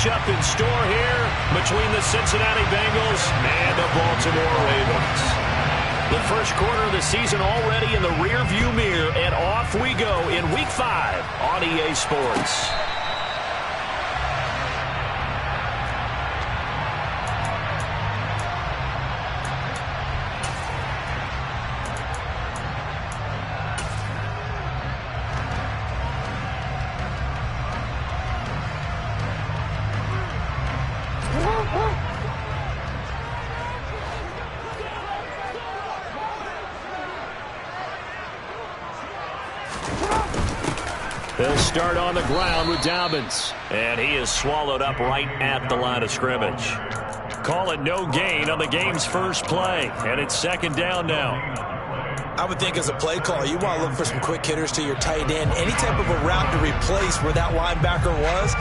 matchup in store here between the Cincinnati Bengals and the Baltimore Ravens. The first quarter of the season already in the rearview mirror, and off we go in Week 5 on EA Sports. They'll start on the ground with Dobbins. And he is swallowed up right at the line of scrimmage. Call it no gain on the game's first play. And it's second down now. I would think as a play call, you want to look for some quick hitters to your tight end. Any type of a route to replace where that linebacker was.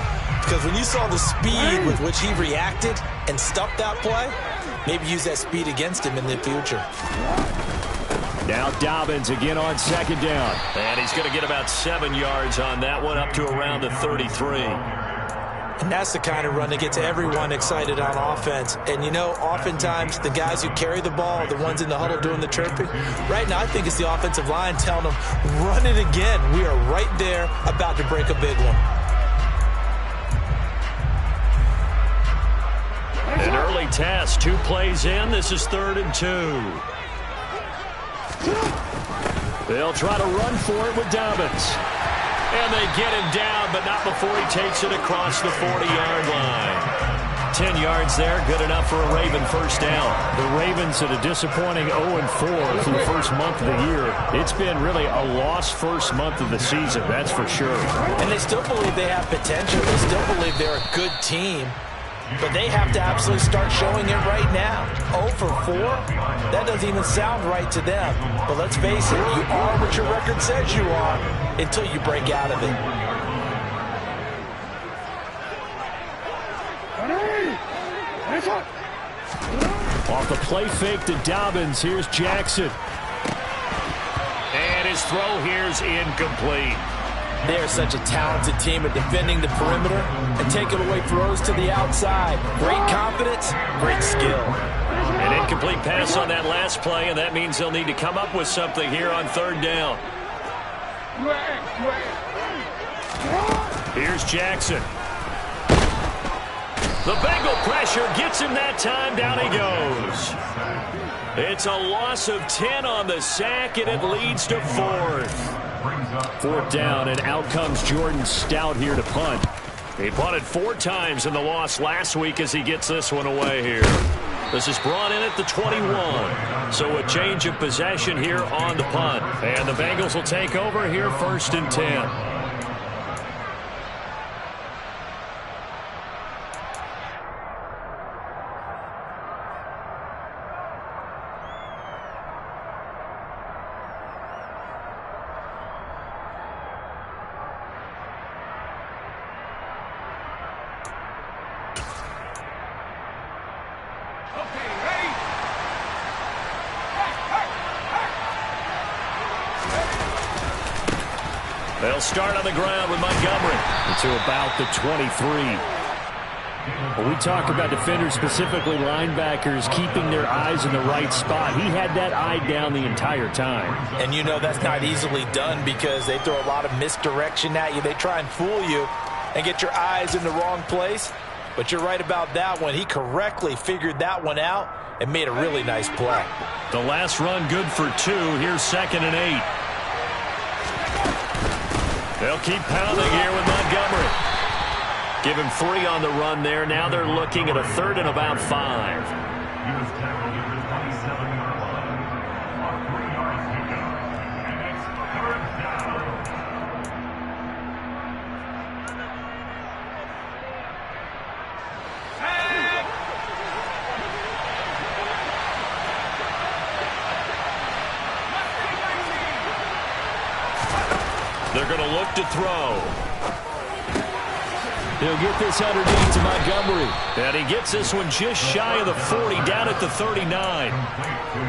Because when you saw the speed with which he reacted and stuffed that play, maybe use that speed against him in the future. Now Dobbins again on second down. And he's going to get about 7 yards on that one, up to around the 33. And that's the kind of run that gets everyone excited on offense. And, you know, oftentimes the guys who carry the ball are the ones in the huddle doing the chirping. Right now I think it's the offensive line telling them, run it again. We are right there about to break a big one. An early test, 2 plays in. This is 3rd and 2. They'll try to run for it with Dobbins. And they get him down, but not before he takes it across the 40-yard line. 10 yards there, good enough for a Raven first down. The Ravens at a disappointing 0-4 through the first month of the year. It's been really a lost first month of the season, that's for sure. And they still believe they have potential. They still believe they're a good team. But they have to absolutely start showing it right now. 0 for 4? That doesn't even sound right to them. But let's face it, you are what your record says you are until you break out of it. Off the play fake to Dobbins, here's Jackson. And his throw here's incomplete. They are such a talented team at defending the perimeter and taking away throws to the outside. Great confidence, great skill. An incomplete pass on that last play, and that means they'll need to come up with something here on 3rd down. Here's Jackson. The Bengal pressure gets him that time. Down he goes. It's a loss of 10 on the sack, and it leads to 4th. 4th down, and out comes Jordan Stout here to punt. He punted 4 times in the loss last week as he gets this one away here. This is brought in at the 21. So a change of possession here on the punt. And the Bengals will take over here 1st and 10. They'll start on the ground with Montgomery. To about the 23. When we talk about defenders, specifically linebackers, keeping their eyes in the right spot, he had that eye down the entire time. And you know that's not easily done because they throw a lot of misdirection at you. They try and fool you and get your eyes in the wrong place. But you're right about that one. He correctly figured that one out and made a really nice play. The last run good for 2. Here's 2nd and 8. They'll keep pounding here with Montgomery. Give him 3 on the run there. Now they're looking at a 3rd and about 5. They're going to look to throw. They'll get this underneath to Montgomery. And he gets this one just shy of the 40, down at the 39.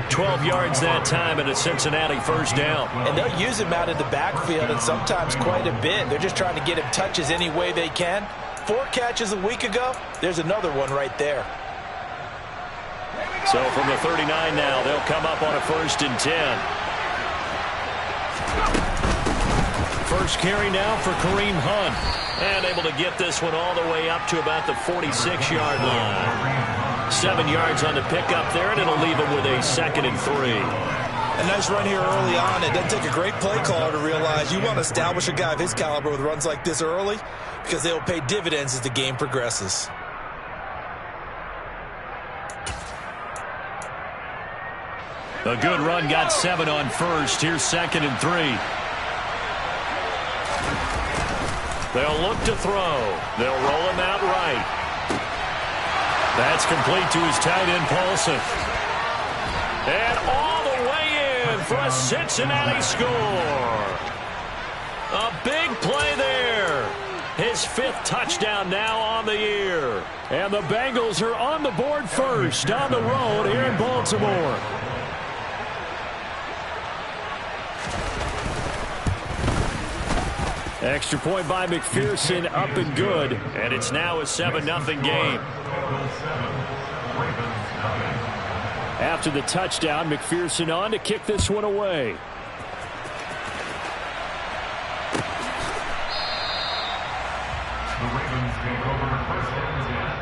12 yards that time, and a Cincinnati first down. And they'll use him out of the backfield, and sometimes quite a bit. They're just trying to get him touches any way they can. 4 catches a week ago. There's another one right there. So from the 39 now, they'll come up on a 1st and 10. First carry now for Kareem Hunt. And able to get this one all the way up to about the 46-yard line. 7 yards on the pickup there, and it'll leave him with a 2nd and 3. A nice run here early on. It doesn't take a great play caller to realize you want to establish a guy of his caliber with runs like this early because they will pay dividends as the game progresses. A good run, got 7 on 1st. Here's 2nd and 3. They'll look to throw. They'll roll him out right. That's complete to his tight end, Paulson. And all the way in for a Cincinnati score. A big play there. His 5th touchdown now on the year. And the Bengals are on the board first on the road here in Baltimore. Extra point by McPherson, up and good. And it's now a 7-0 game. After the touchdown, McPherson on to kick this one away. The Ravens take over 1st and 10.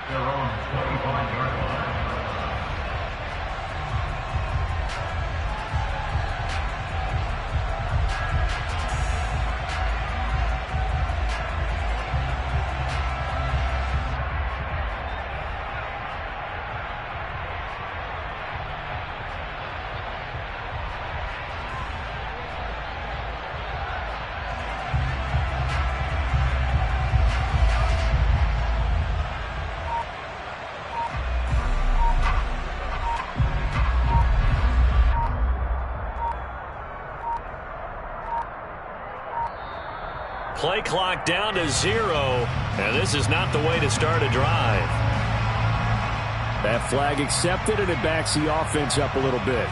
Their own 25-yard line. Play clock down to 0, and this is not the way to start a drive. That flag accepted, and it backs the offense up a little bit.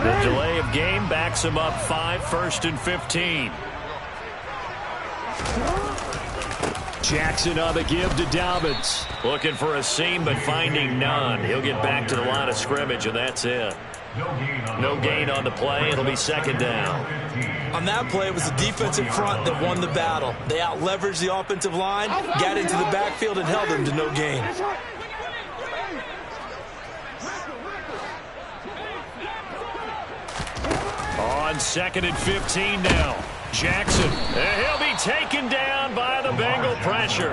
The delay of game backs him up 5, 1st and 15. Jackson on the give to Dobbins. Looking for a seam, but finding none. He'll get back to the line of scrimmage, and that's it. No gain on the play. It'll be 2nd down. On that play, it was the defensive front that won the battle. They out-leveraged the offensive line, got into the backfield, and held them to no gain. On 2nd and 15 now. Jackson, and he'll be taken down by the Bengal pressure.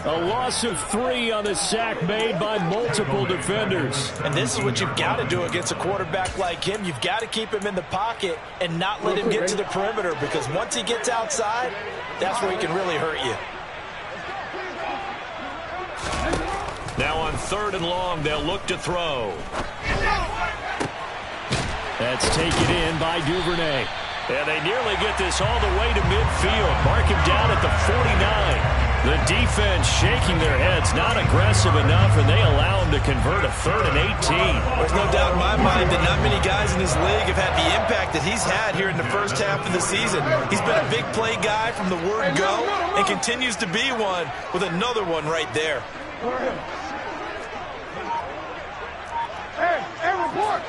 A loss of 3 on the sack made by multiple defenders. And this is what you've got to do against a quarterback like him. You've got to keep him in the pocket and not let him get to the perimeter, because once he gets outside, that's where he can really hurt you. Now on 3rd and long, they'll look to throw. That's taken in by Duvernay. And they nearly get this all the way to midfield. Mark him down at the 49. The defense shaking their heads, not aggressive enough, and they allow him to convert a 3rd and 18. There's no doubt in my mind that not many guys in this league have had the impact that he's had here in the first half of the season. He's been a big play guy from the word go and continues to be one with another one right there. Hey, report!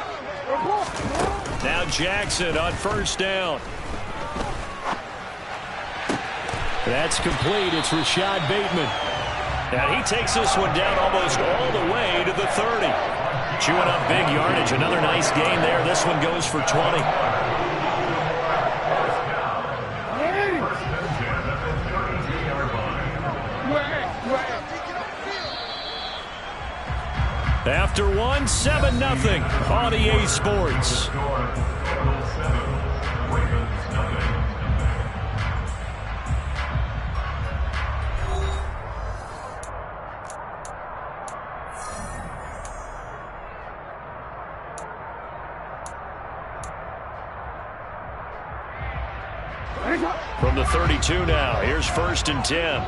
Now Jackson on 1st down. That's complete. It's Rashad Bateman. And he takes this one down almost all the way to the 30. Chewing up big yardage. Another nice gain there. This one goes for 20. After one, 7-0 on EA Sports. From the 32 now, here's 1st and 10.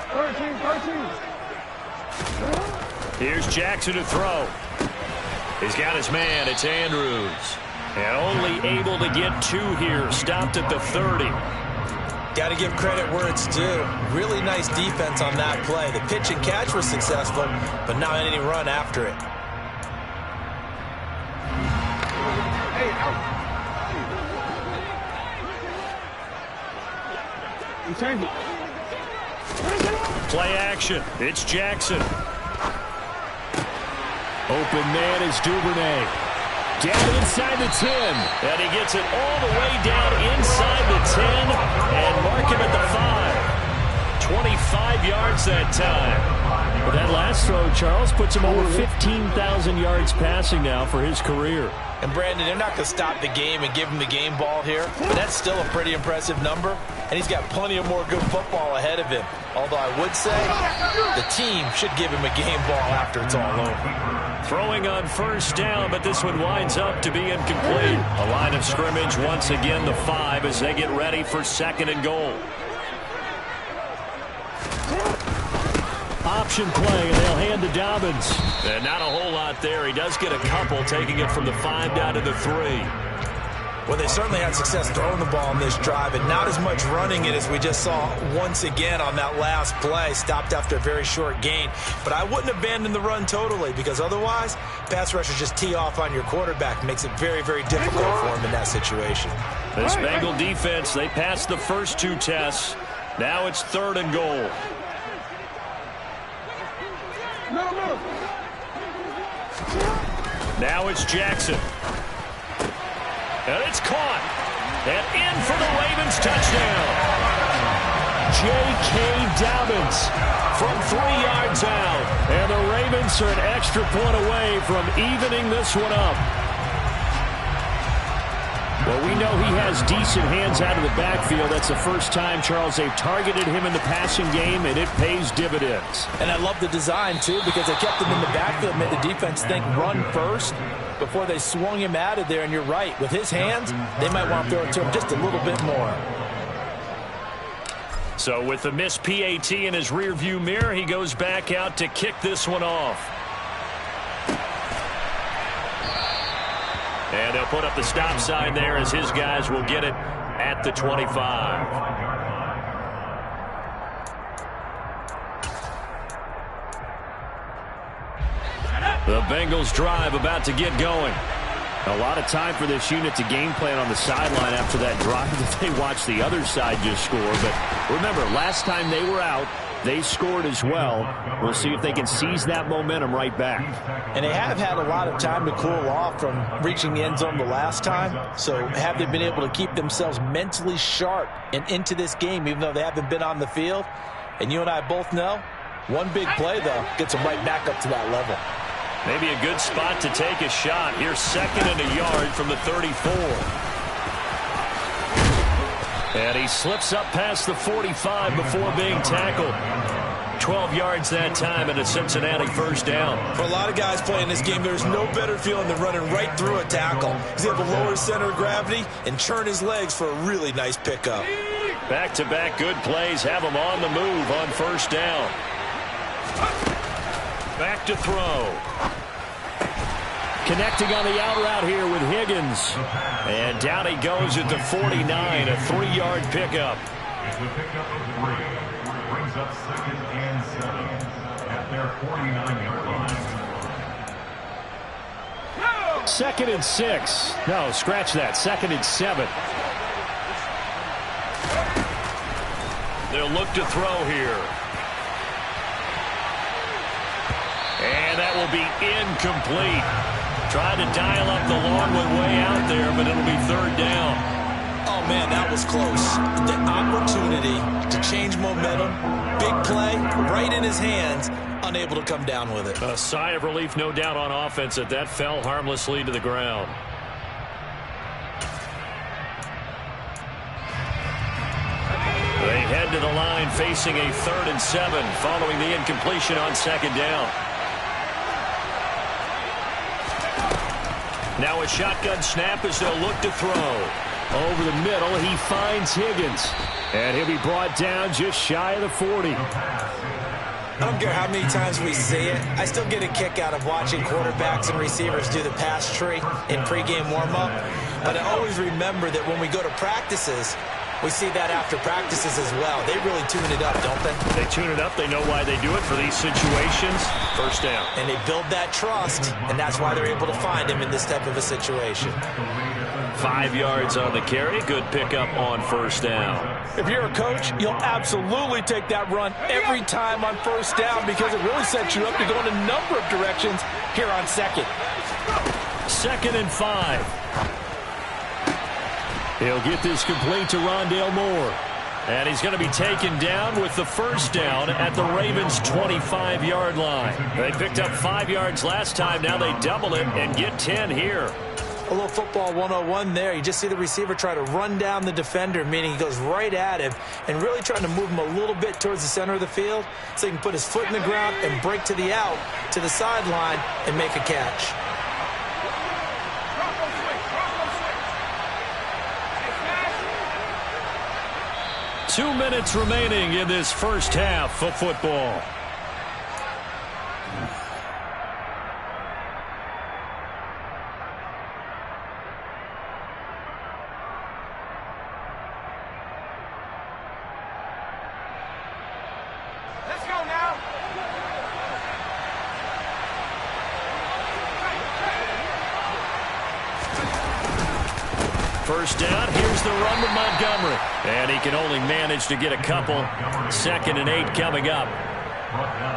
13. Here's Jackson to throw. He's got his man. It's Andrews. And only able to get 2 here. Stopped at the 30. Got to give credit where it's due. Really nice defense on that play. The pitch and catch was successful, but not any run after it. Play action. It's Jackson. Open man is Duvernay. Down inside the 10. And he gets it all the way down inside the 10 and mark him at the 5. 25 yards that time. But that last throw, Charles, puts him over 15,000 yards passing now for his career. And Brandon, they're not going to stop the game and give him the game ball here, but that's still a pretty impressive number, and he's got plenty of more good football ahead of him. Although I would say the team should give him a game ball after it's all over. Throwing on 1st down, but this one winds up to be incomplete. A line of scrimmage once again, the 5 as they get ready for 2nd and goal. Option play, and they'll hand to Dobbins. And not a whole lot there. He does get a couple, taking it from the 5 down to the 3. Well, they certainly had success throwing the ball on this drive, and not as much running it as we just saw once again on that last play. Stopped after a very short gain. But I wouldn't abandon the run totally, because otherwise, pass rushers just tee off on your quarterback. Makes it very, very difficult for him in that situation. This Bengal defense, they passed the first 2 tests. Now it's 3rd and goal. Now it's Jackson. And it's caught. And in for the Ravens touchdown. J.K. Dobbins from 3 yards out. And the Ravens are an extra point away from evening this one up. Well, we know he has decent hands out of the backfield. That's the first time, Charles, they've targeted him in the passing game, and it pays dividends. And I love the design, too, because they kept him in the backfield, made the defense think run first before they swung him out of there. And you're right, with his hands, they might want to throw it to him just a little bit more. So with the missed PAT in his rearview mirror, he goes back out to kick this one off. And they'll put up the stop sign there as his guys will get it at the 25. The Bengals drive about to get going. A lot of time for this unit to game plan on the sideline after that drive that they watched the other side just score. But remember, last time they were out, they scored as well. We'll see if they can seize that momentum right back. And they have had a lot of time to cool off from reaching the end zone the last time. So have they been able to keep themselves mentally sharp and into this game, even though they haven't been on the field? And you and I both know, one big play, though, gets them right back up to that level. Maybe a good spot to take a shot. Here's 2nd and a yard from the 34. And he slips up past the 45 before being tackled. 12 yards that time and a Cincinnati 1st down. For a lot of guys playing this game, there's no better feeling than running right through a tackle. He's able to lower his center of gravity and churn his legs for a really nice pickup. Back-to-back good plays have him on the move on 1st down. Back to throw. Connecting on the out route here with Higgins. And down he goes at the 49, a 3-yard pickup. It's a pickup of 3. Brings up 2nd and 7 at their 49-yard line. 2nd and 6. No, scratch that. 2nd and 7. They'll look to throw here. And that will be incomplete. Tried to dial up the long one way out there, but it'll be third down. Oh, man, that was close. The opportunity to change momentum, big play, right in his hands, unable to come down with it. A sigh of relief, no doubt, on offense that fell harmlessly to the ground. They head to the line facing a 3rd and 7 following the incompletion on 2nd down. Now a shotgun snap as they'll look to throw. Over the middle, he finds Higgins. And he'll be brought down just shy of the 40. I don't care how many times we see it. I still get a kick out of watching quarterbacks and receivers do the pass tree in pregame warm-up. But I always remember that when we go to practices, we see that after practices as well. They really tune it up, don't they? They tune it up. They know why they do it for these situations. First down. And they build that trust, and that's why they're able to find him in this type of a situation. 5 yards on the carry. Good pickup on first down. If you're a coach, you'll absolutely take that run every time on first down because it really sets you up to go in a number of directions here on 2nd. 2nd and 5. He'll get this complete to Rondale Moore. And he's going to be taken down with the first down at the Ravens' 25-yard line. They picked up 5 yards last time. Now they double it and get 10 here. A little football 101 there. You just see the receiver try to run down the defender, meaning he goes right at him and really trying to move him a little bit towards the center of the field so he can put his foot in the ground and break to the out, to the sideline, and make a catch. Two minutes remaining in this first half of football. Let's go now. First down, here's the run with Montgomery. And he can only manage to get a couple. 2nd and 8 coming up.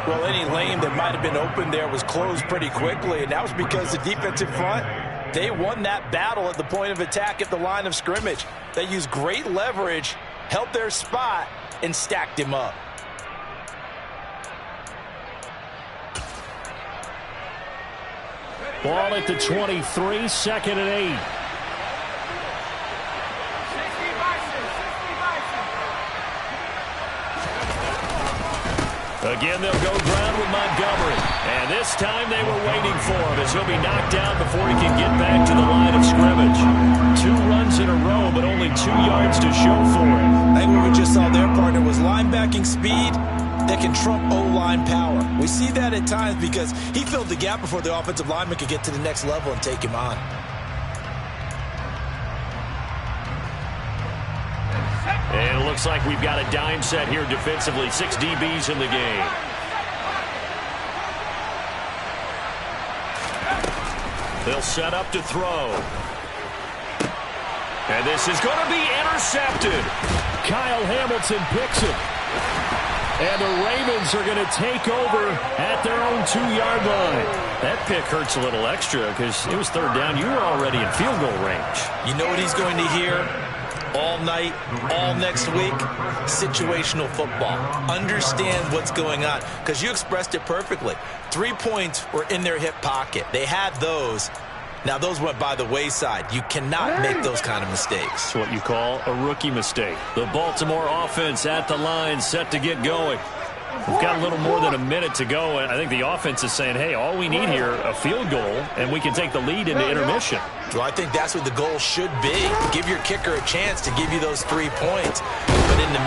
Well, any lane that might have been open there was closed pretty quickly, and that was because the defensive front, they won that battle at the point of attack at the line of scrimmage. They used great leverage, held their spot, and stacked him up. Ball at the 23, 2nd and 8. Again, they'll go ground with Montgomery. And this time they were waiting for him as he'll be knocked down before he can get back to the line of scrimmage. 2 runs in a row, but only 2 yards to show for it. I think what we just saw their partner was linebacking speed that can trump O-line power. We see that at times because he filled the gap before the offensive lineman could get to the next level and take him on. And it looks like we've got a dime set here defensively. 6 DBs in the game. They'll set up to throw. And this is going to be intercepted. Kyle Hamilton picks it. And the Ravens are going to take over at their own 2-yard line. That pick hurts a little extra because it was 3rd down. You were already in field goal range. You know what he's going to hear all night, all next week? Situational football. Understand what's going on because you expressed it perfectly. 3 points were in their hip pocket. They had those. Now, those went by the wayside. You cannot make those kind of mistakes. It's what you call a rookie mistake. The Baltimore offense at the line, set to get going. We've got a little more than a minute to go, and I think the offense is saying, hey, all we need here, a field goal, and we can take the lead into intermission. Well, I think that's what the goal should be. Give your kicker a chance to give you those 3 points. But in the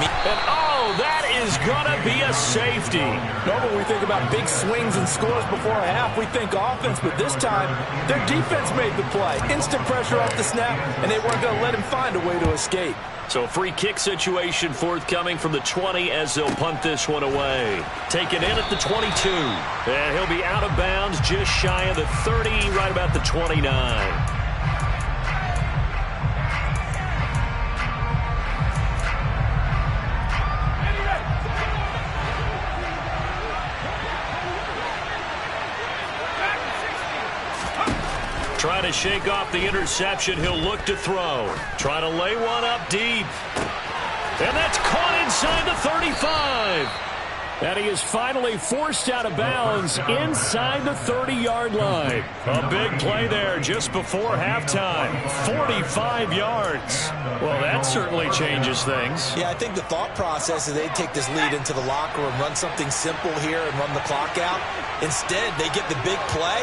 that is going to be a safety. Normally we think about big swings and scores before a half. We think offense, but this time their defense made the play. Instant pressure off the snap, and they weren't going to let him find a way to escape. So a free kick situation forthcoming from the 20 as they'll punt this one away. Taken in at the 22. And he'll be out of bounds just shy of the 30, right about the 29. to shake off the interception. He'll look to throw. Trying to lay one up deep. And that's caught inside the 35. And he is finally forced out of bounds inside the 30-yard line. A big play there just before halftime. 45 yards. Well, that certainly changes things. Yeah, I think the thought process is they'd take this lead into the locker room, run something simple here and run the clock out. Instead, they get the big play.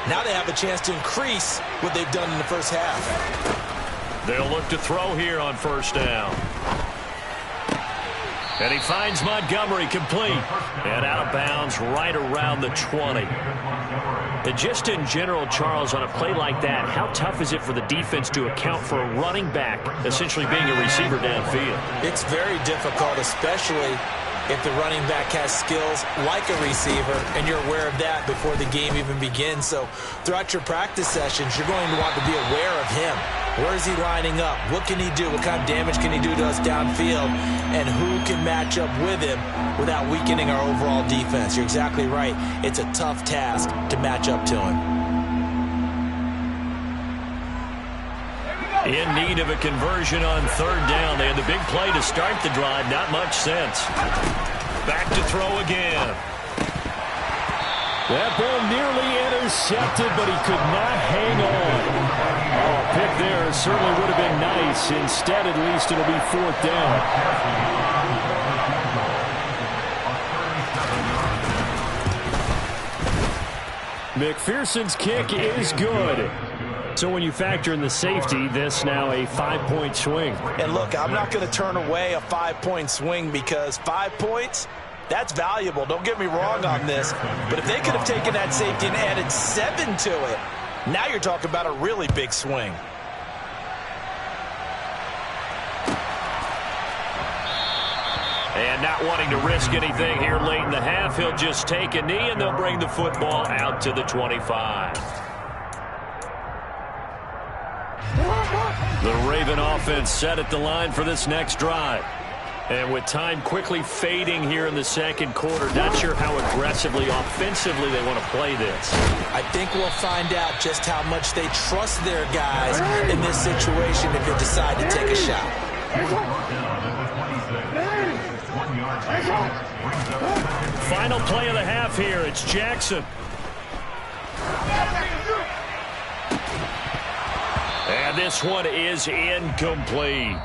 Now they have a chance to increase what they've done in the first half. They'll look to throw here on first down. And he finds Montgomery complete. And out of bounds right around the 20. And just in general, Charles, on a play like that, how tough is it for the defense to account for a running back essentially being a receiver downfield? It's very difficult, especially if the running back has skills like a receiver, and you're aware of that before the game even begins. So throughout your practice sessions, you're going to want to be aware of him. Where is he lining up? What can he do? What kind of damage can he do to us downfield? And who can match up with him without weakening our overall defense? You're exactly right. It's a tough task to match up to him. In need of a conversion on third down. They had the big play to start the drive. Not much sense. Back to throw again. That ball nearly intercepted, but he could not hang on. Oh, a pick there certainly would have been nice. Instead, at least, it'll be fourth down. McPherson's kick is good. So when you factor in the safety, this now a 5-point swing. And look, I'm not going to turn away a 5-point swing because 5 points, that's valuable. Don't get me wrong on this. But if they could have taken that safety and added 7 to it, now you're talking about a really big swing. And not wanting to risk anything here late in the half, he'll just take a knee and they'll bring the football out to the 25. The Raven offense set at the line for this next drive. And with time quickly fading here in the second quarter, not sure how aggressively, offensively they want to play this. I think we'll find out just how much they trust their guys in this situation if they decide to take a shot. Final play of the half here. It's Jackson. And this one is incomplete.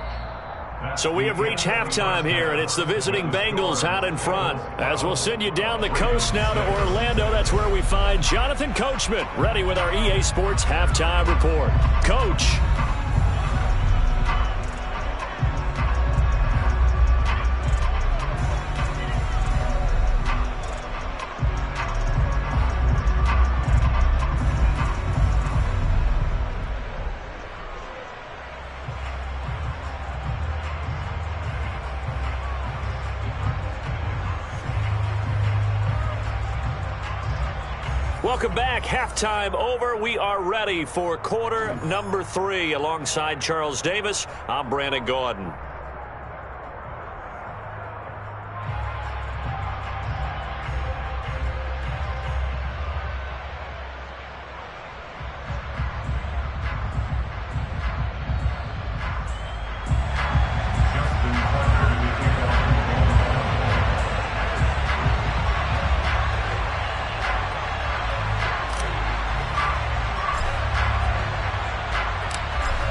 So we have reached halftime here, and it's the visiting Bengals out in front. As we'll send you down the coast now to Orlando, that's where we find Jonathan Coachman, ready with our EA Sports Halftime Report. Coach. Welcome back. Halftime over. We are ready for quarter number 3. Alongside Charles Davis, I'm Brandon Gordon.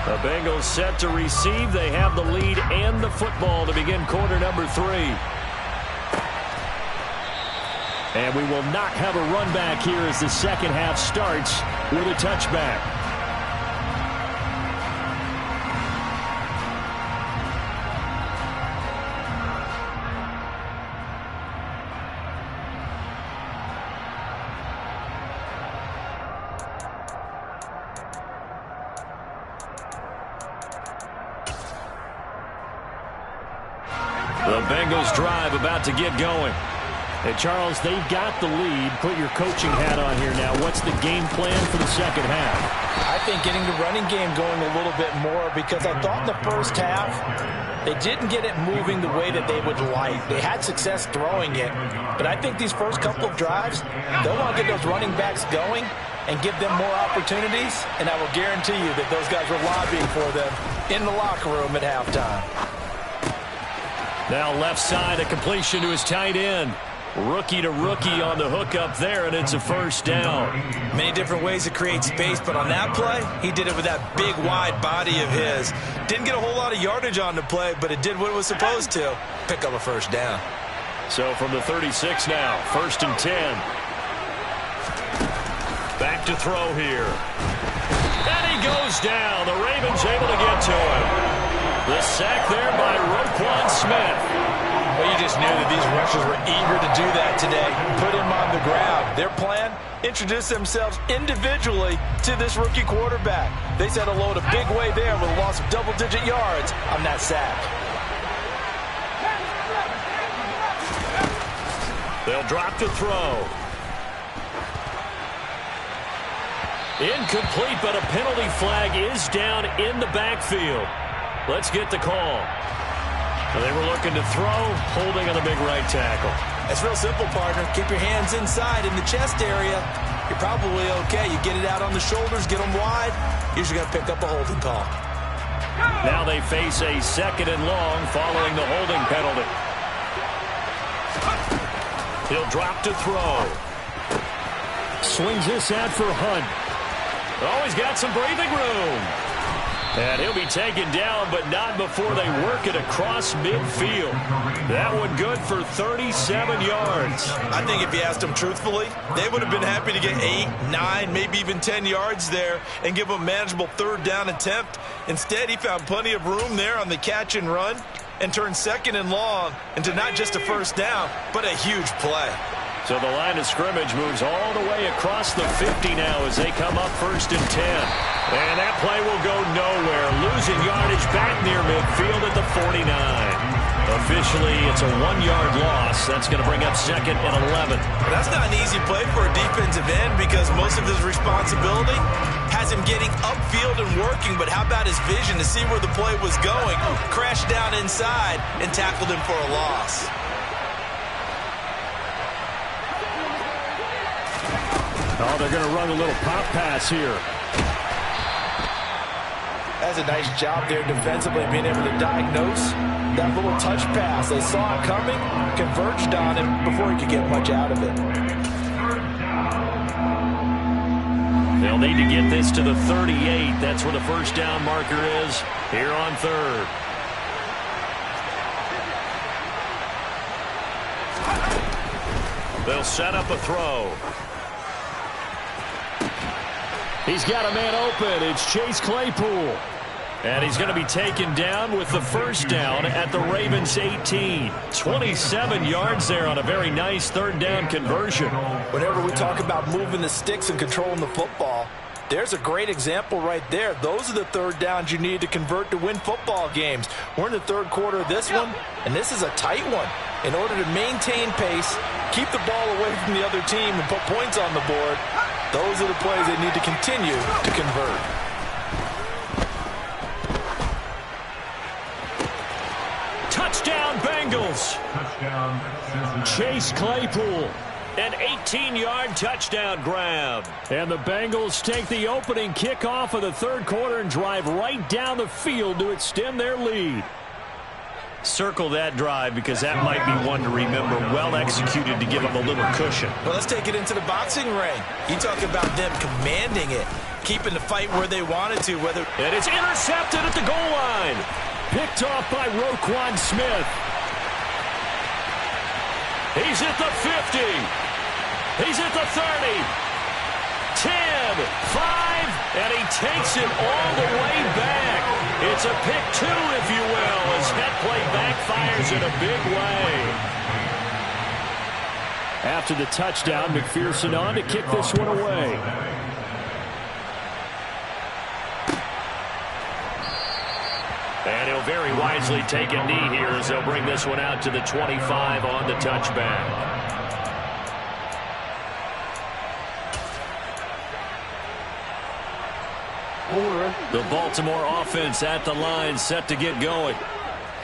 The Bengals set to receive. They have the lead and the football to begin quarter number 3. And we will not have a run back here as the second half starts with a touchback. The Bengals drive about to get going. Hey, Charles, they've got the lead. Put your coaching hat on here now. What's the game plan for the second half? I think getting the running game going a little bit more, because I thought in the first half they didn't get it moving the way that they would like. They had success throwing it, but I think these first couple of drives, they'll want to get those running backs going and give them more opportunities, and I will guarantee you that those guys were lobbying for them in the locker room at halftime. Now left side, a completion to his tight end. Rookie to rookie on the hook up there, and it's a first down. Many different ways to create space, but on that play, he did it with that big, wide body of his. Didn't get a whole lot of yardage on the play, but it did what it was supposed to. Pick up a first down. So from the 36 now, 1st and 10. Back to throw here. And he goes down. The Ravens able to get to him. The sack there by Roquan Smith. Well, you just knew that these rushers were eager to do that today. Put him on the ground. Their plan, introduce themselves individually to this rookie quarterback. They said hello a big way there with a loss of double-digit yards on that sack. They'll drop to throw. Incomplete, but a penalty flag is down in the backfield. Let's get the call. They were looking to throw, holding on the big right tackle. It's real simple, partner. Keep your hands inside in the chest area. You're probably okay. You get it out on the shoulders, get them wide. Usually going to pick up a holding call. Now they face a 2nd and long following the holding penalty. He'll drop to throw. Swings this out for Hunt. Oh, he's got some breathing room. And he'll be taken down, but not before they work it across midfield. That one good for 37 yards. I think if you asked them truthfully, they would have been happy to get 8, 9, maybe even 10 yards there and give them a manageable 3rd down attempt. Instead, he found plenty of room there on the catch and run and turned 2nd and long into not just a first down, but a huge play. So the line of scrimmage moves all the way across the 50 now as they come up 1st and 10. And that play will go nowhere. Losing yardage back near midfield at the 49. Officially, it's a 1-yard loss. That's going to bring up 2nd and 11. That's not an easy play for a defensive end because most of his responsibility has him getting upfield and working. But how about his vision to see where the play was going? Crashed down inside and tackled him for a loss. Oh, they're going to run a little pop pass here. That's a nice job there defensively, being able to diagnose that little touch pass. They saw it coming, converged on him before he could get much out of it. They'll need to get this to the 38. That's where the first down marker is here on 3rd. They'll set up a throw. He's got a man open. It's Chase Claypool. And he's going to be taken down with the first down at the Ravens 18. 27 yards there on a very nice 3rd down conversion. Whenever we talk about moving the sticks and controlling the football, there's a great example right there. Those are the 3rd downs you need to convert to win football games. We're in the 3rd quarter of this one, and this is a tight one. In order to maintain pace, keep the ball away from the other team, and put points on the board, those are the plays they need to continue to convert. Touchdown, Bengals. Touchdown, Chase Claypool. An 18-yard touchdown grab. And the Bengals take the opening kickoff of the 3rd quarter and drive right down the field to extend their lead. Circle that drive because that might be one to remember. Well executed to give them a little cushion. Well, let's take it into the boxing ring. You talk about them commanding it, keeping the fight where they wanted to. And it's intercepted at the goal line. Picked off by Roquan Smith. He's at the 50. He's at the 30. 10, 5, and he takes it all the way back. It's a pick 2, if you will, as that play backfires in a big way. After the touchdown, McPherson on to kick this one away. And he'll very wisely take a knee here as they'll bring this one out to the 25 on the touchback. The Baltimore offense at the line, set to get going.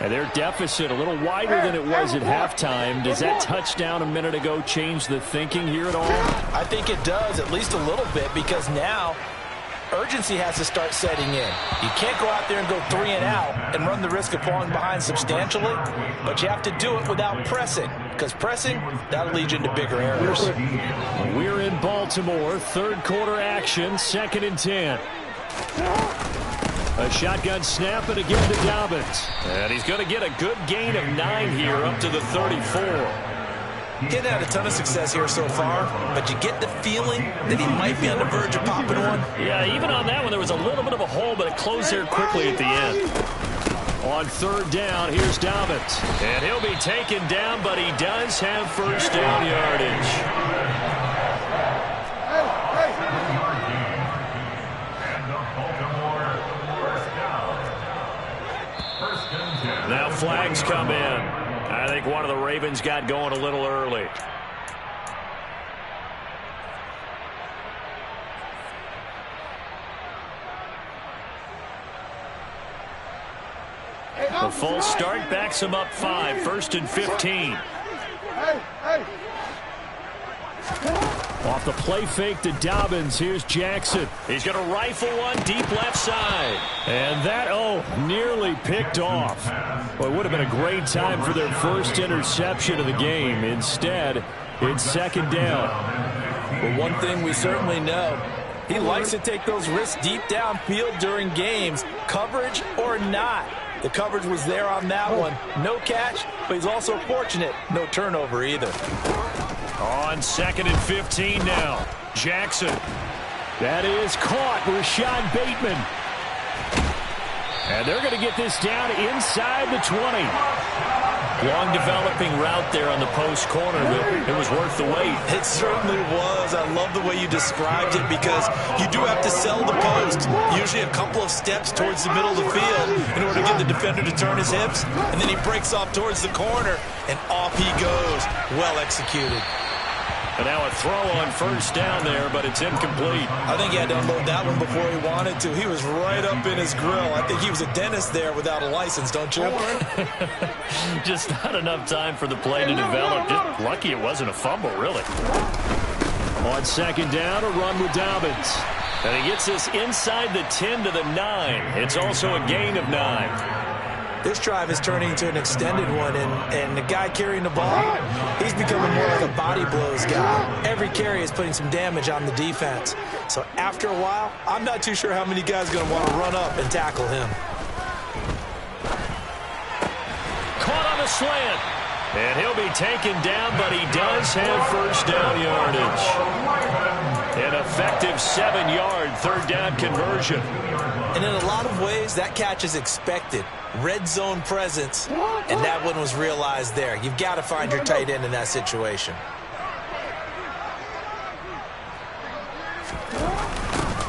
And their deficit a little wider than it was at halftime. Does that touchdown a minute ago change the thinking here at all? I think it does, at least a little bit, because now urgency has to start setting in. You can't go out there and go 3 and out and run the risk of falling behind substantially, but you have to do it without pressing, because pressing, that'll lead you into bigger errors. We're in Baltimore, third quarter action, 2nd and 10. A shotgun snap, and again to Dobbins. And he's going to get a good gain of 9 here up to the 34. Getting had a ton of success here so far, but you get the feeling that he might be on the verge of popping one. Yeah, even on that one, there was a little bit of a hole, but it closed there quickly at the end. On 3rd down, here's Dobbins. And he'll be taken down, but he does have first down yardage. Now flags come in. I think one of the Ravens got going a little early. A false start backs him up 5, 1st and 15. Off the play fake to Dobbins, here's Jackson. He's going to rifle one deep left side. And that, nearly picked off. Well, it would have been a great time for their first interception of the game. Instead, it's 2nd down. But one thing we certainly know, he likes to take those risks deep downfield during games, coverage or not. The coverage was there on that one. No catch, but he's also fortunate. No turnover either. On 2nd and 15 now. Jackson. That is caught. Rashad Bateman. And they're going to get this down inside the 20. Long developing route there on the post corner, but it was worth the wait. It certainly was. I love the way you described it, because you do have to sell the post. Usually a couple of steps towards the middle of the field in order to get the defender to turn his hips, and then he breaks off towards the corner, and off he goes. Well executed. And now a throw on first down there, but it's incomplete. I think he had to unload that one before he wanted to. He was right up in his grill. I think he was a dentist there without a license, don't you? Just not enough time for the play to develop. Just lucky it wasn't a fumble, really. On 2nd down, a run with Dobbins. And he gets this inside the 10 to the 9. It's also a gain of 9. This drive is turning into an extended one, and the guy carrying the ball, he's becoming more like a body blows guy. Every carry is putting some damage on the defense. So after a while, I'm not too sure how many guys are going to want to run up and tackle him. Caught on a slant. And he'll be taken down, but he does have first down yardage. An effective 7-yard third down conversion. And in a lot of ways, that catch is expected. Red zone presence, and that one was realized there. You've got to find your tight end in that situation.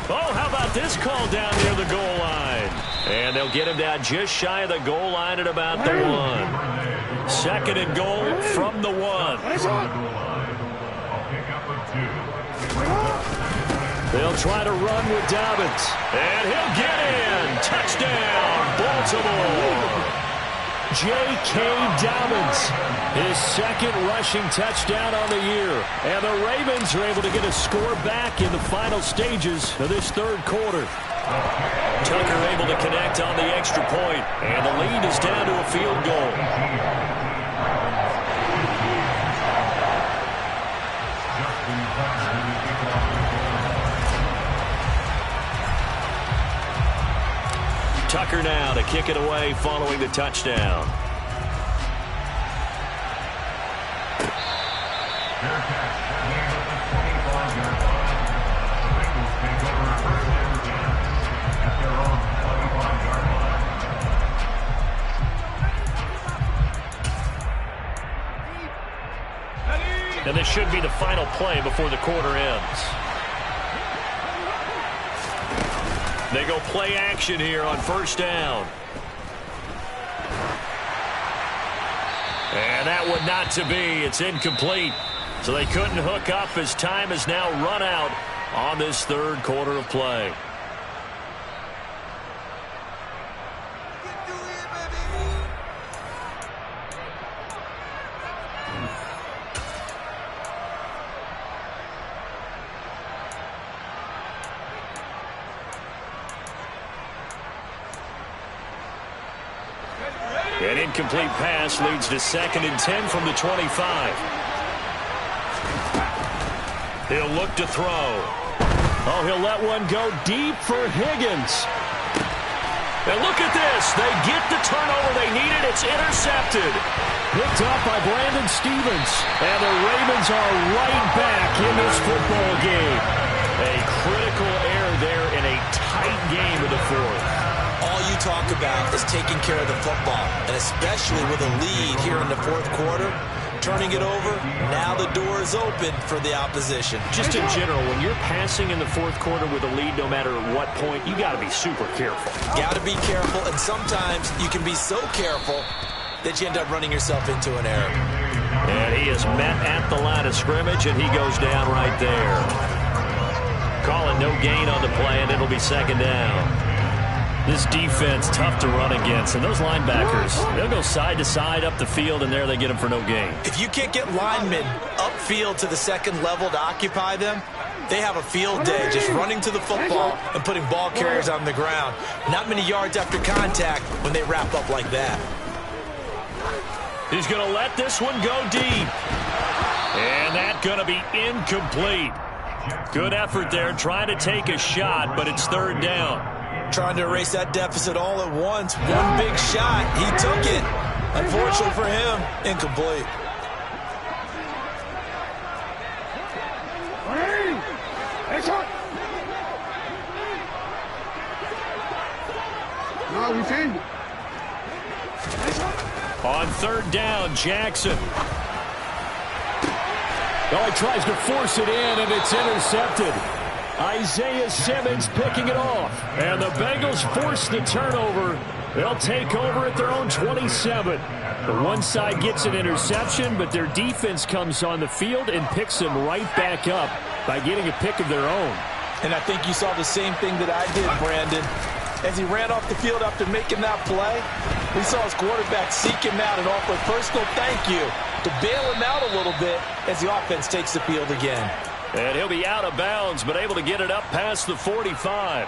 Oh, how about this call down near the goal line? And they'll get him down just shy of the goal line at about the 1. 2nd and goal from the 1. They'll try to run with Dobbins. And he'll get in. Touchdown, Baltimore. J.K. Dobbins, his 2nd rushing touchdown on the year. And the Ravens are able to get a score back in the final stages of this 3rd quarter. Tucker able to connect on the extra point. And the lead is down to a field goal. Tucker now to kick it away following the touchdown. And this should be the final play before the quarter ends. They go play action here on first down. And that would not to be. It's incomplete. So they couldn't hook up as time has now run out on this 3rd quarter of play. An incomplete pass leads to 2nd and 10 from the 25. He'll look to throw. Oh, he'll let one go deep for Higgins. And look at this. They get the turnover they needed. It's intercepted. Picked up by Brandon Stevens. And the Ravens are right back in this football game. A critical error there in a tight game of the 4th. All you talk about is taking care of the football, and especially with a lead here in the 4th quarter, turning it over, now the door is open for the opposition. Just in general, when you're passing in the 4th quarter with a lead, no matter what point, you got to be super careful. Got to be careful, and sometimes you can be so careful that you end up running yourself into an error. And he is met at the line of scrimmage, and he goes down right there. Calling no gain on the play, and it'll be 2nd down. This defense, tough to run against. And those linebackers, they'll go side to side up the field, and there they get them for no gain. If you can't get linemen upfield to the 2nd level to occupy them, they have a field day just running to the football and putting ball carriers on the ground. Not many yards after contact when they wrap up like that. He's going to let this one go deep. And that's going to be incomplete. Good effort there, trying to take a shot, but it's 3rd down. Trying to erase that deficit all at once. One big shot. He took it. Unfortunately for him, incomplete. On 3rd down, Jackson. Oh, he tries to force it in, and it's intercepted. Isaiah Simmons picking it off. And the Bengals force the turnover. They'll take over at their own 27. The one side gets an interception, but their defense comes on the field and picks them right back up by getting a pick of their own. And I think you saw the same thing that I did, Brandon. As he ran off the field after making that play, we saw his quarterback seek him out and offer a personal thank you to bail him out a little bit as the offense takes the field again. And he'll be out of bounds, but able to get it up past the 45.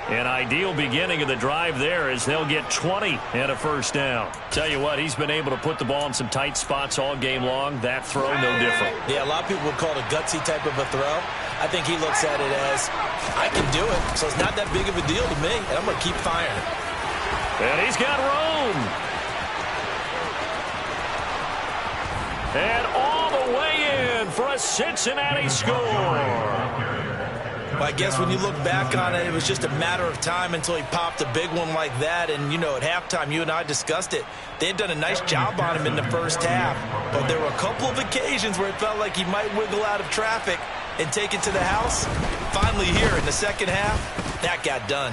An ideal beginning of the drive there as they'll get 20 and a 1st down. Tell you what, he's been able to put the ball in some tight spots all game long. That throw, no different. Yeah, a lot of people would call it a gutsy type of a throw. I think he looks at it as, I can do it, so it's not that big of a deal to me, and I'm going to keep firing. And he's got room. And all the way in for a Cincinnati score. Well, I guess when you look back on it, it was just a matter of time until he popped a big one like that. And, you know, at halftime, you and I discussed it. They had done a nice job on him in the 1st half. But there were a couple of occasions where it felt like he might wiggle out of traffic and take it to the house. Finally here in the 2nd half, that got done.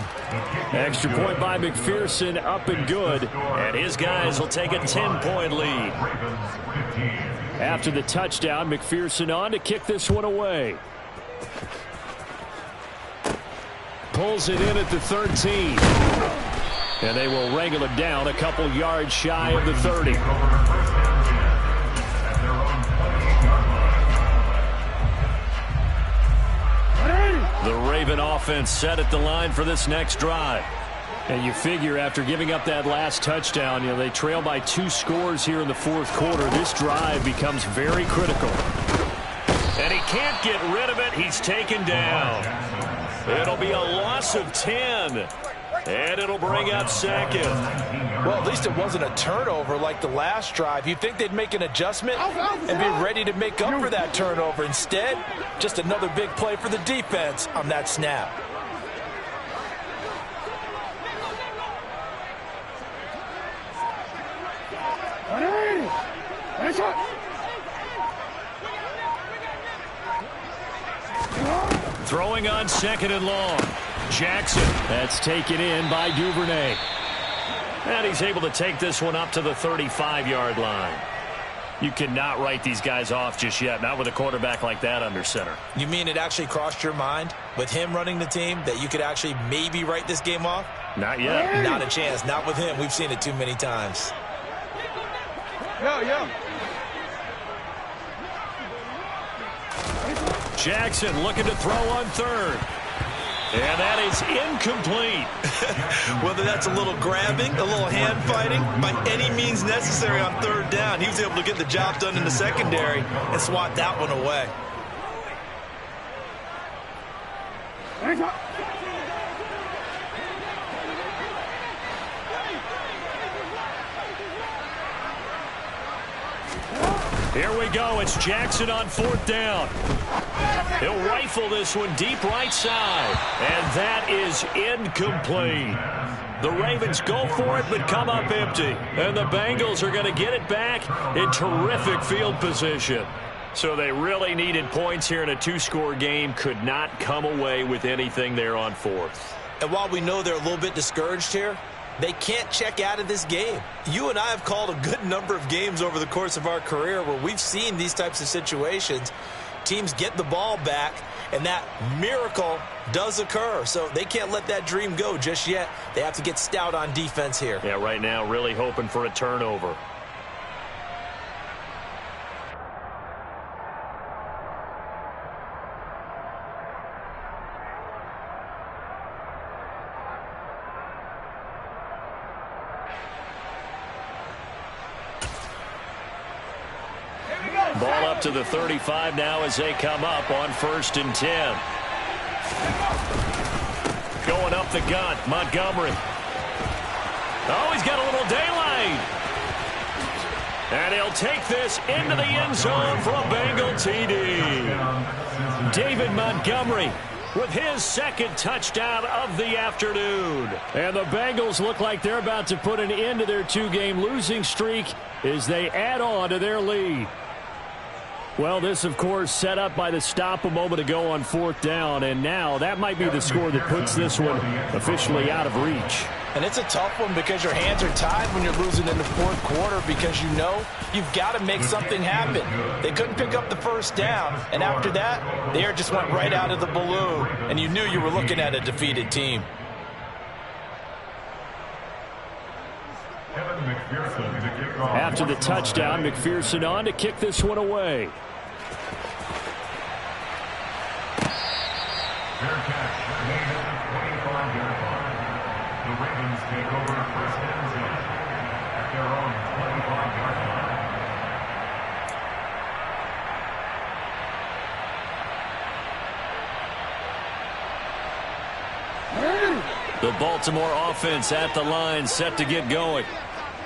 Extra point by McPherson, up and good. And his guys will take a 10-point lead. After the touchdown, McPherson on to kick this one away. Pulls it in at the 13. And they will wrangle it down a couple yards shy of the 30. The Raven offense set at the line for this next drive. And you figure after giving up that last touchdown, you know, they trail by 2 scores here in the 4th quarter. This drive becomes very critical. And he can't get rid of it. He's taken down. It'll be a loss of 10. And it'll bring up 2nd. Well, at least it wasn't a turnover like the last drive. You'd think they'd make an adjustment and be ready to make up for that turnover. Instead, just another big play for the defense on that snap. Throwing on 2nd and long. Jackson. That's taken in by Duvernay. And he's able to take this one up to the 35-yard line. You cannot write these guys off just yet, not with a quarterback like that under center. You mean it actually crossed your mind with him running the team that you could actually maybe write this game off? Not yet. Not a chance. Not with him. We've seen it too many times. Jackson looking to throw on 3rd. And that is incomplete. Whether that's a little grabbing, a little hand fighting, by any means necessary on third down, he was able to get the job done in the secondary and swat that one away. Here we go. It's Jackson on fourth down. He'll rifle this one deep right side. And that is incomplete. The Ravens go for it but come up empty. And the Bengals are going to get it back in terrific field position. So they really needed points here in a two-score game. Could not come away with anything there on fourth. And while we know they're a little bit discouraged here, they can't check out of this game. You and I have called a good number of games over the course of our career where we've seen these types of situations. Teams get the ball back, and that miracle does occur. So they can't let that dream go just yet. They have to get stout on defense here. Yeah, right now really hoping for a turnover. Ball up to the 35 now as they come up on 1st and 10. Going up the gut, Montgomery. Oh, he's got a little daylight. And he'll take this into the end zone for a Bengal TD. David Montgomery with his second touchdown of the afternoon. And the Bengals look like they're about to put an end to their two-game losing streak as they add on to their lead. Well, this, of course, set up by the stop a moment ago on fourth down, and now that might be the score that puts this one officially out of reach. And it's a tough one because your hands are tied when you're losing in the fourth quarter because you know you've got to make something happen. They couldn't pick up the first down, and after that, the air just went right out of the balloon, and you knew you were looking at a defeated team. After the touchdown, McPherson on to kick this one away. Fair catch made at the 25-yard line. The Ravens take over 1st and 10 at their own 25-yard line. The Baltimore offense at the line, set to get going.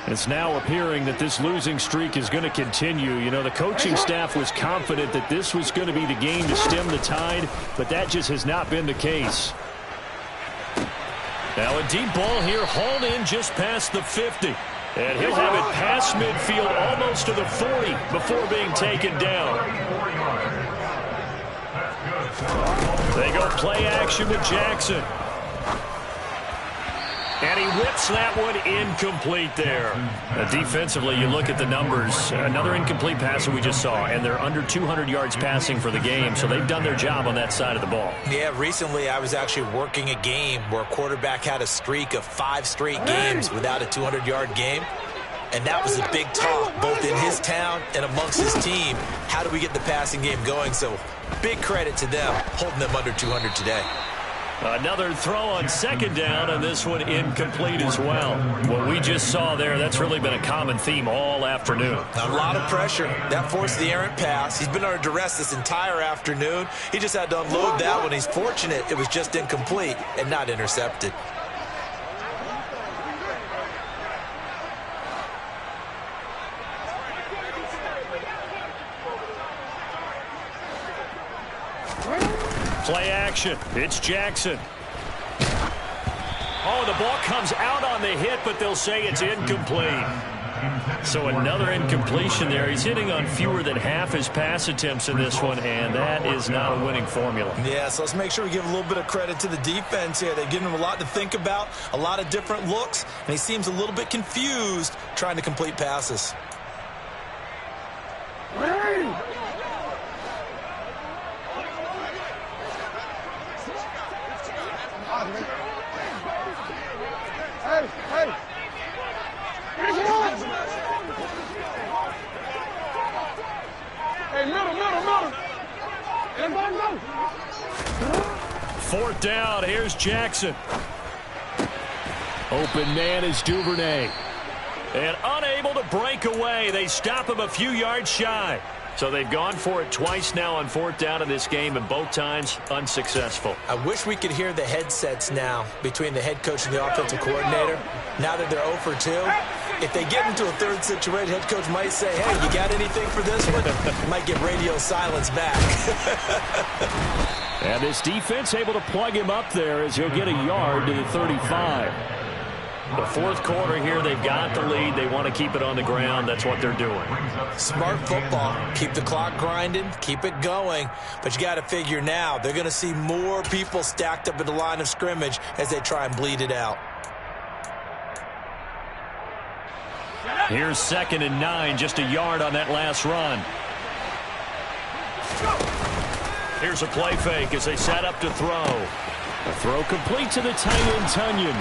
It's now appearing that this losing streak is going to continue. You know, the coaching staff was confident that this was going to be the game to stem the tide, but that just has not been the case. Now a deep ball here, hauled in just past the 50. And he'll have it past midfield almost to the 40 before being taken down. They go play action with Jackson. And he whips that one incomplete there. Defensively, you look at the numbers. Another incomplete passer we just saw, and they're under 200 yards passing for the game, so they've done their job on that side of the ball. Yeah, recently I was actually working a game where a quarterback had a streak of 5 straight games without a 200-yard game. And that was a big talk, both in his town and amongst his team. How do we get the passing game going? So big credit to them, holding them under 200 today. Another throw on second down, and this one incomplete as well. What we just saw there, that's really been a common theme all afternoon. A lot of pressure. That forced the errant pass. He's been under duress this entire afternoon. He just had to unload that one. He's fortunate it was just incomplete and not intercepted. Play action. It's Jackson. Oh, the ball comes out on the hit, but they'll say it's incomplete. So another incompletion there. He's hitting on fewer than half his pass attempts in this one, and that is not a winning formula. Yeah, so let's make sure we give a little bit of credit to the defense here. They've given him a lot to think about, a lot of different looks, and he seems a little bit confused trying to complete passes. fourth down. Here's Jackson. Open man is Duvernay. And unable to break away. They stop him a few yards shy. So they've gone for it twice now on fourth down in this game, and both times unsuccessful. I wish we could hear the headsets now between the head coach and the offensive coordinator. Now that they're 0 for 2, if they get into a third situation, head coach might say, hey, you got anything for this one? Might get radio silence back. And this defense able to plug him up there as he'll get a yard to the 35. The fourth quarter here, they've got the lead. They want to keep it on the ground. That's what they're doing. Smart football. Keep the clock grinding. Keep it going. But you got to figure now, they're going to see more people stacked up in the line of scrimmage as they try and bleed it out. Here's 2nd and 9, just a yard on that last run. Here's a play fake as they set up to throw. A throw complete to the tight end, Tunyon.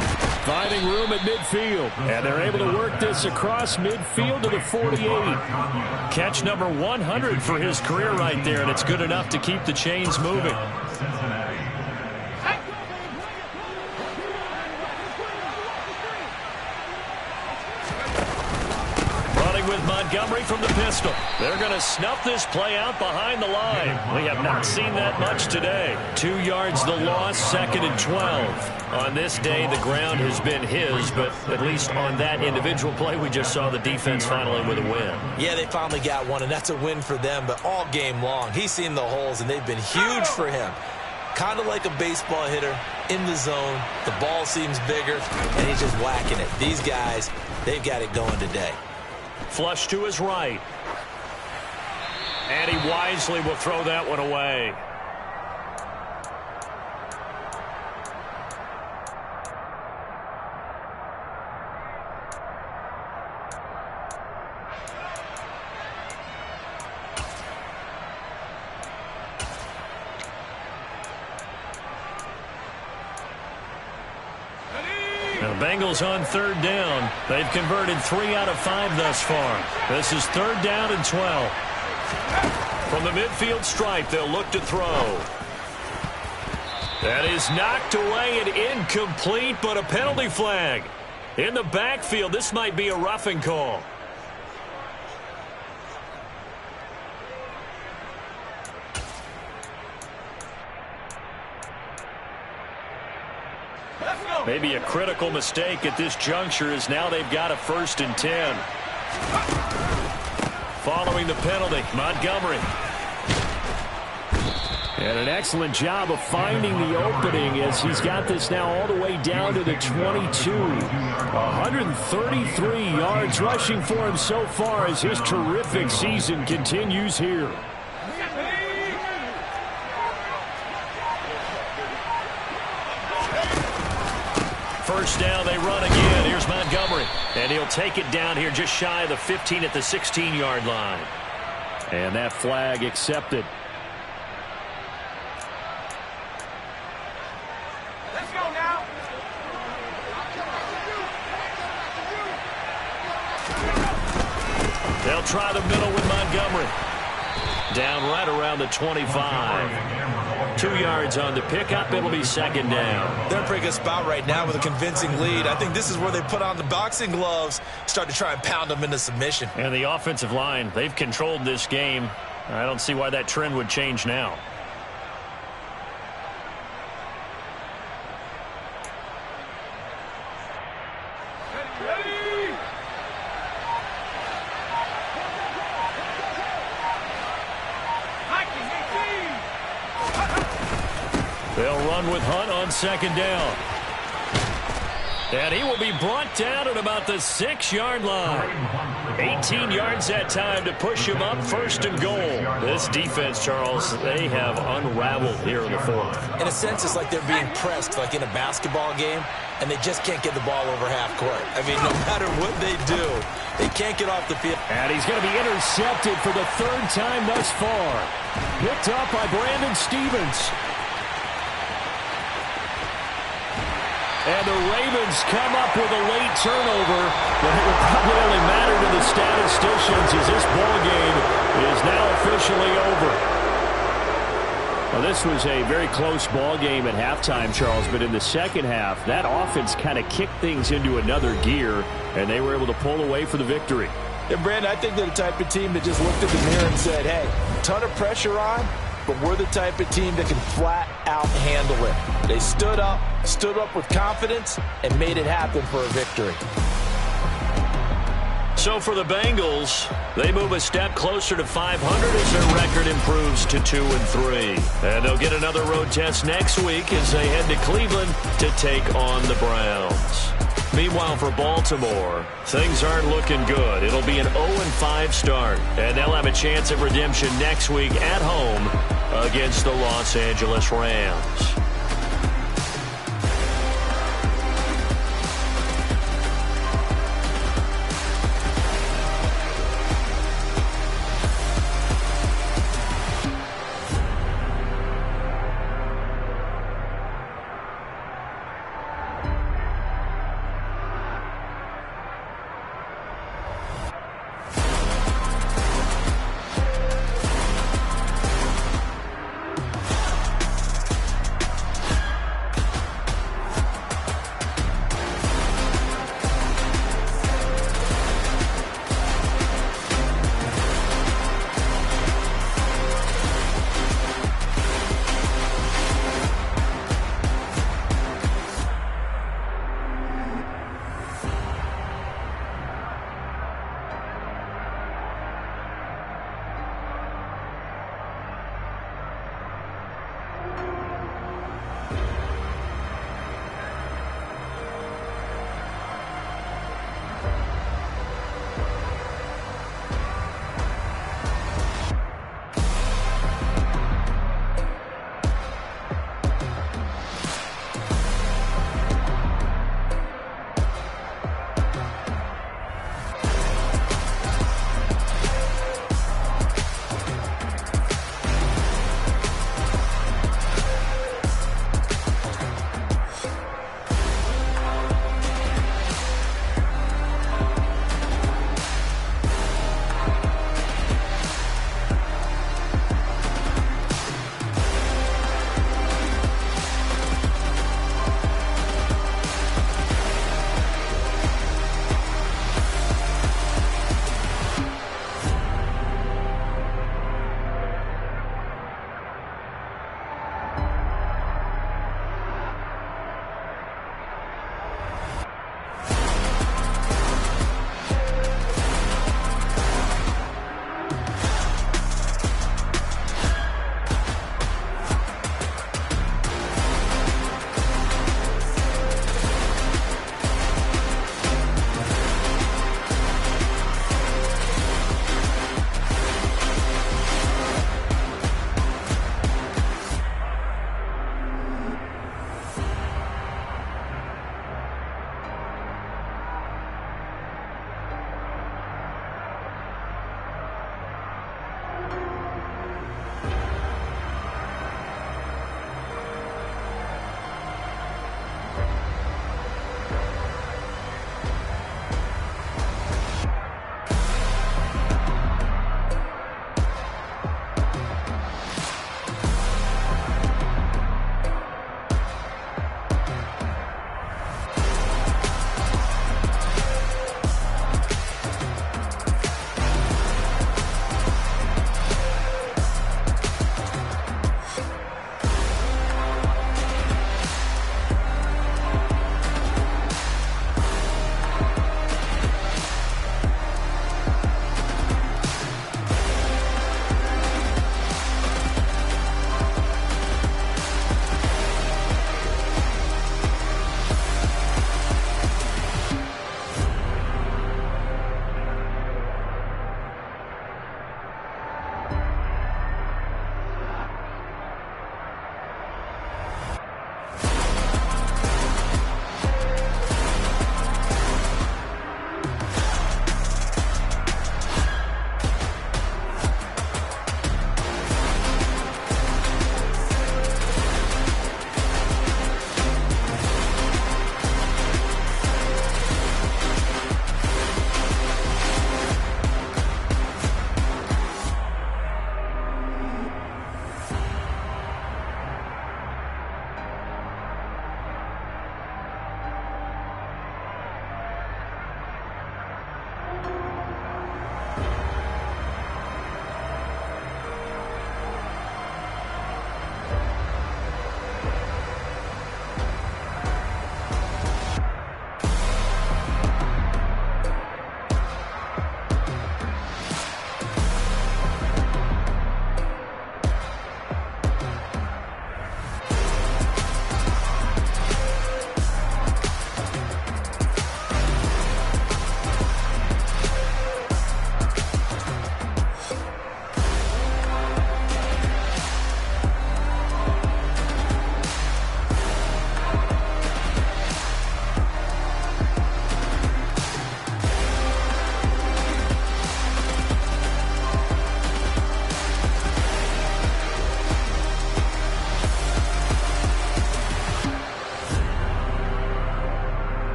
Finding room at midfield. And they're able to work this across midfield to the 48. Catch number 100 for his career right there, and it's good enough to keep the chains moving. With Montgomery from the pistol. They're going to snuff this play out behind the line. We have not seen that much today. 2 yards the loss, 2nd and 12. On this day, the ground has been his, but at least on that individual play, we just saw the defense finally with a win. Yeah, they finally got one, and that's a win for them, but all game long, he's seen the holes, and they've been huge for him. Kind of like a baseball hitter in the zone. The ball seems bigger, and he's just whacking it. These guys, they've got it going today. Flush to his right. And he wisely will throw that one away. The Bengals on 3rd down. They've converted 3 out of 5 thus far. This is 3rd down and 12. From the midfield stripe, they'll look to throw. That is knocked away and incomplete, but a penalty flag. In the backfield, this might be a roughing call. Maybe a critical mistake at this juncture as now they've got a 1st and 10. Following the penalty, Montgomery. And an excellent job of finding the opening as he's got this now all the way down to the 22. 133 yards rushing for him so far as his terrific season continues here. First down, they run again. Here's Montgomery. And he'll take it down here just shy of the 15 at the 16-yard line. And that flag accepted. Let's go now. They'll try the middle with Montgomery. Down right around the 25. 2 yards on the pickup. It'll be 2nd down. They're in a pretty good spot right now with a convincing lead. I think this is where they put on the boxing gloves, start to try and pound them into submission. And the offensive line, they've controlled this game. I don't see why that trend would change now. They'll run with Hunt on 2nd down. And he will be brought down at about the 6-yard line. 18 yards that time to push him up, 1st and goal. This defense, Charles, they have unraveled here in the 4th. In a sense, it's like they're being pressed like in a basketball game, and they just can't get the ball over half court. I mean, no matter what they do, they can't get off the field. And he's going to be intercepted for the 3rd time thus far. Picked up by Brandon Stevens. And the Ravens come up with a late turnover, but it will probably only matter to the statisticians as this ball game is now officially over. Well, this was a very close ball game at halftime, Charles, but in the second half, that offense kind of kicked things into another gear, and they were able to pull away for the victory. And, Brandon, I think they're the type of team that just looked in the mirror and said, hey, ton of pressure on, but we're the type of team that can flat out handle it. They stood up with confidence, and made it happen for a victory. So for the Bengals, they move a step closer to 500 as their record improves to 2-3. And they'll get another road test next week as they head to Cleveland to take on the Browns. Meanwhile, for Baltimore, things aren't looking good. It'll be an 0-5 start, and they'll have a chance at redemption next week at home against the Los Angeles Rams.